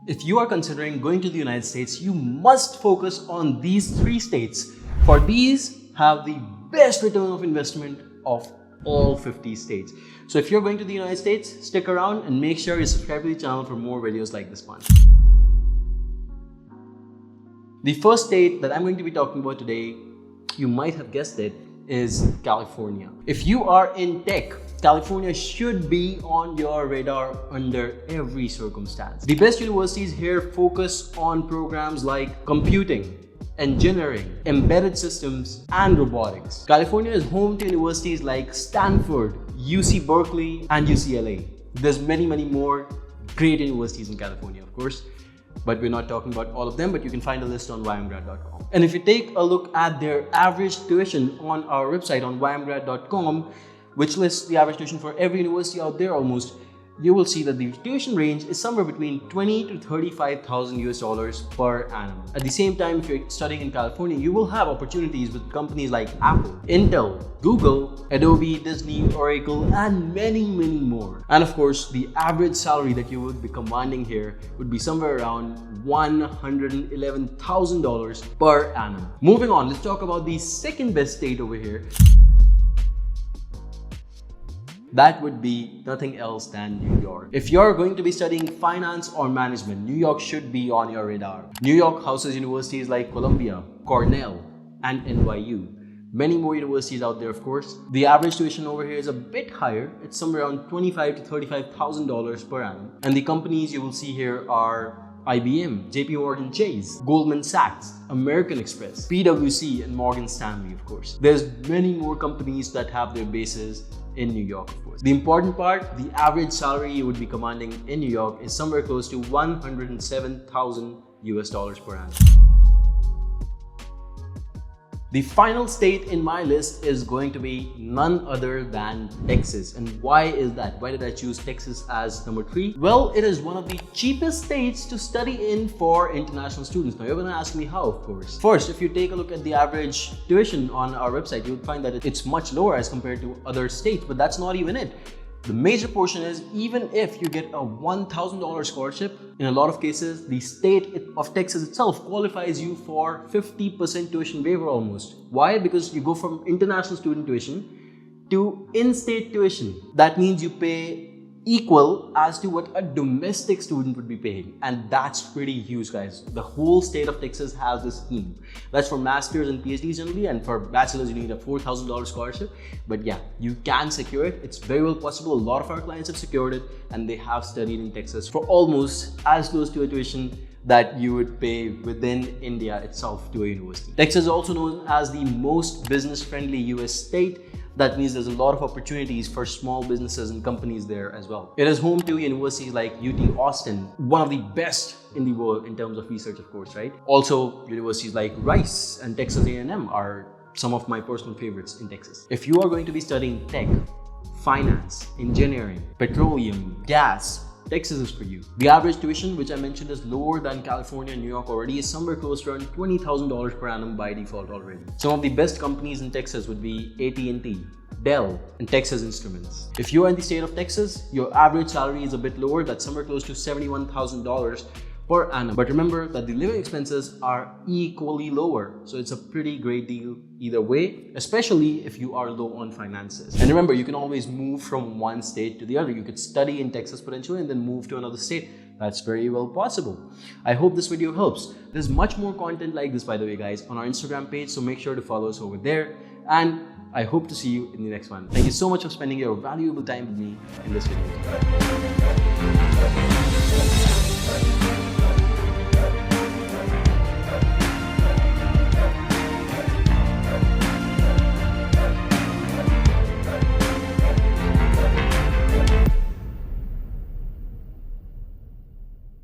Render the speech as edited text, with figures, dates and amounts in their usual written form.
If you are considering going to the United States, you must focus on these 3 states. For these have the best return of investment of all 50 states. So if you're going to the United States, stick around and make sure you subscribe to the channel for more videos like this one. The first state that I'm going to be talking about today, you might have guessed it, is California. If you are in tech, California should be on your radar under every circumstance. The best universities here focus on programs like computing, engineering, embedded systems, and robotics. California is home to universities like Stanford, UC Berkeley, and UCLA. There's many more great universities in California, of course, but we're not talking about all of them, but you can find a list on YMGrad.com. And if you take a look at their average tuition on our website on YMGrad.com, which lists the average tuition for every university out there almost, you will see that the tuition range is somewhere between $20,000 to $35,000 per annum. At the same time, if you're studying in California, you will have opportunities with companies like Apple, Intel, Google, Adobe, Disney, Oracle, and many more. And of course, the average salary that you would be commanding here would be somewhere around $111,000 per annum. Moving on, let's talk about the second best state over here. That would be nothing else than New York. If you're going to be studying finance or management, New York should be on your radar. New York houses universities like Columbia, Cornell, and NYU. Many more universities out there, of course. The average tuition over here is a bit higher. It's somewhere around $25,000 to $35,000 per annum. And the companies you will see here are IBM, JP Morgan Chase, Goldman Sachs, American Express, PwC, and Morgan Stanley, of course. There's many more companies that have their bases in New York, of course. The important part, the average salary you would be commanding in New York is somewhere close to $107,000 per annum. The final state in my list is going to be none other than Texas. And why is that? Why did I choose Texas as number 3? Well, it is one of the cheapest states to study in for international students. Now, you're going to ask me how, of course. First, if you take a look at the average tuition on our website, you would find that it's much lower as compared to other states, but that's not even it. The major portion is, even if you get a $1,000 scholarship, in a lot of cases, the state of Texas itself qualifies you for 50% tuition waiver almost. Why? Because you go from international student tuition to in-state tuition. That means you pay equal as to what a domestic student would be paying. And that's pretty huge, guys. The whole state of Texas has this scheme. That's for masters and PhDs generally, and for bachelors you need a $4,000 scholarship. But yeah, you can secure it. It's very well possible. A lot of our clients have secured it, and they have studied in Texas for almost as close to a tuition that you would pay within India itself to a university. Texas is also known as the most business-friendly US state. That means there's a lot of opportunities for small businesses and companies there as well. It is home to universities like UT Austin, one of the best in the world in terms of research, of course, right? Also, universities like Rice and Texas A&M are some of my personal favorites in Texas. If you are going to be studying tech, finance, engineering, petroleum, gas, Texas is for you. The average tuition, which I mentioned is lower than California and New York already, is somewhere close to around $20,000 per annum by default already. Some of the best companies in Texas would be AT&T, Dell, and Texas Instruments. If you are in the state of Texas, your average salary is a bit lower. That's somewhere close to $71,000 per annum. But remember that the living expenses are equally lower. So it's a pretty great deal either way, especially if you are low on finances. And remember, you can always move from one state to the other. You could study in Texas potentially and then move to another state. That's very well possible. I hope this video helps. There's much more content like this, by the way, guys, on our Instagram page. So make sure to follow us over there. And I hope to see you in the next one. Thank you so much for spending your valuable time with me in this video.